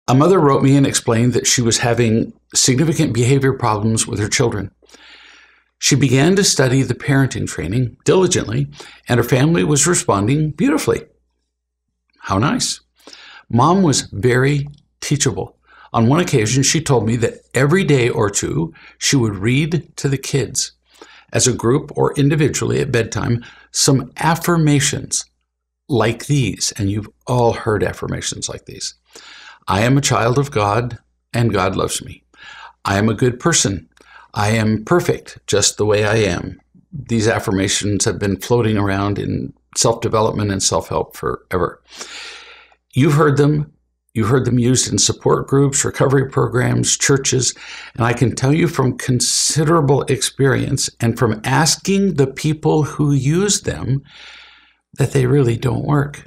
A mother wrote me and explained that she was having significant behavior problems with her children. She began to study the parenting training diligently, and her family was responding beautifully. How nice. Mom was very teachable. On one occasion, she told me that every day or two, she would read to the kids, as a group or individually at bedtime, some affirmations like these. And you've all heard affirmations like these. I am a child of God, and God loves me. I am a good person. I am perfect just the way I am. These affirmations have been floating around in self-development and self-help forever. You've heard them. You've heard them used in support groups, recovery programs, churches, and I can tell you from considerable experience and from asking the people who use them that they really don't work.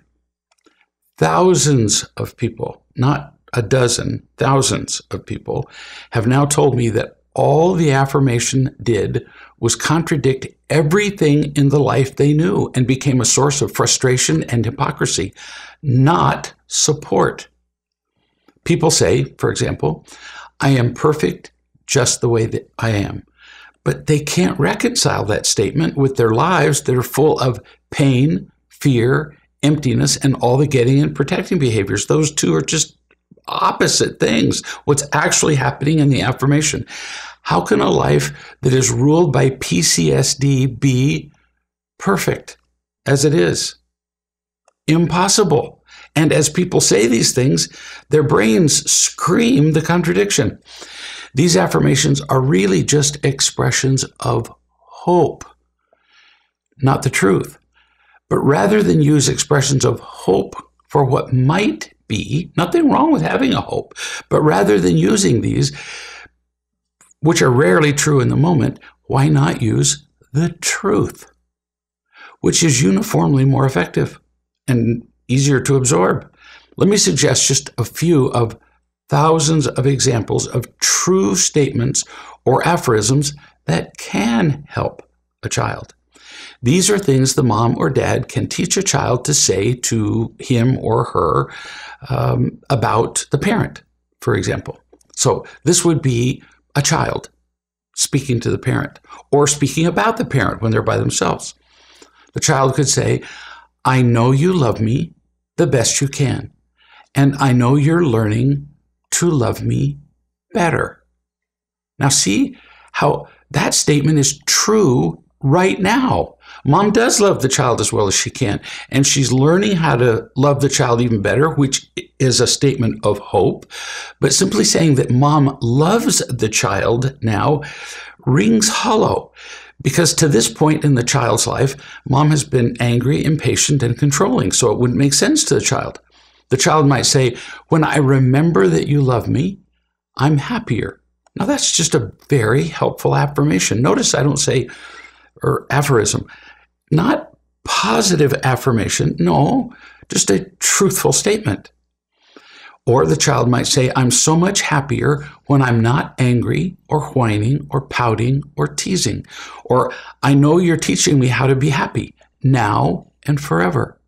Thousands of people, not a dozen, thousands of people have now told me that all the affirmation did was contradict everything in the life they knew and became a source of frustration and hypocrisy, not support. People say, for example, I am perfect just the way that I am. But they can't reconcile that statement with their lives that are full of pain, fear, emptiness, and all the getting and protecting behaviors. Those two are just opposite things. What's actually happening in the affirmation? How can a life that is ruled by PTSD be perfect as it is? Impossible. And as people say these things, their brains scream the contradiction. These affirmations are really just expressions of hope, not the truth. But rather than use expressions of hope for what might be, nothing wrong with having a hope, but rather than using these, which are rarely true in the moment, why not use the truth, which is uniformly more effective and easier to absorb? Let me suggest just a few of thousands of examples of true statements or aphorisms that can help a child. These are things the mom or dad can teach a child to say to him or her about the parent, for example. So this would be a child speaking to the parent or speaking about the parent when they're by themselves. The child could say, I know you love me the best you can, and I know you're learning to love me better. Now see how that statement is true right now. Mom does love the child as well as she can, and she's learning how to love the child even better, which is a statement of hope. But simply saying that mom loves the child now rings hollow, because to this point in the child's life, mom has been angry, impatient, and controlling, so it wouldn't make sense to the child. The child might say, when I remember that you love me, I'm happier. Now that's just a very helpful affirmation. Notice I don't say, or aphorism, not positive affirmation, no, just a truthful statement. Or the child might say, I'm so much happier when I'm not angry or whining or pouting or teasing. Or I know you're teaching me how to be happy now and forever.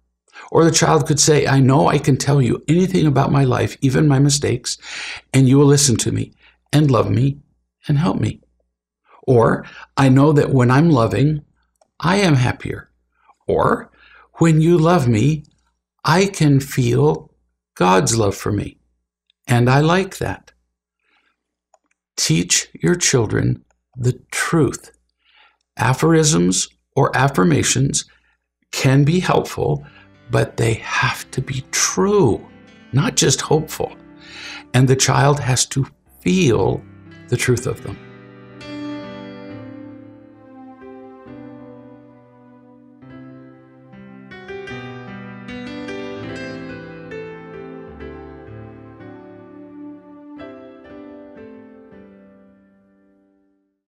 Or the child could say, I know I can tell you anything about my life, even my mistakes, and you will listen to me and love me and help me. Or I know that when I'm loving, I am happier. Or when you love me, I can feel God's love for me, and I like that. Teach your children the truth. Aphorisms or affirmations can be helpful, but they have to be true, not just hopeful. And the child has to feel the truth of them.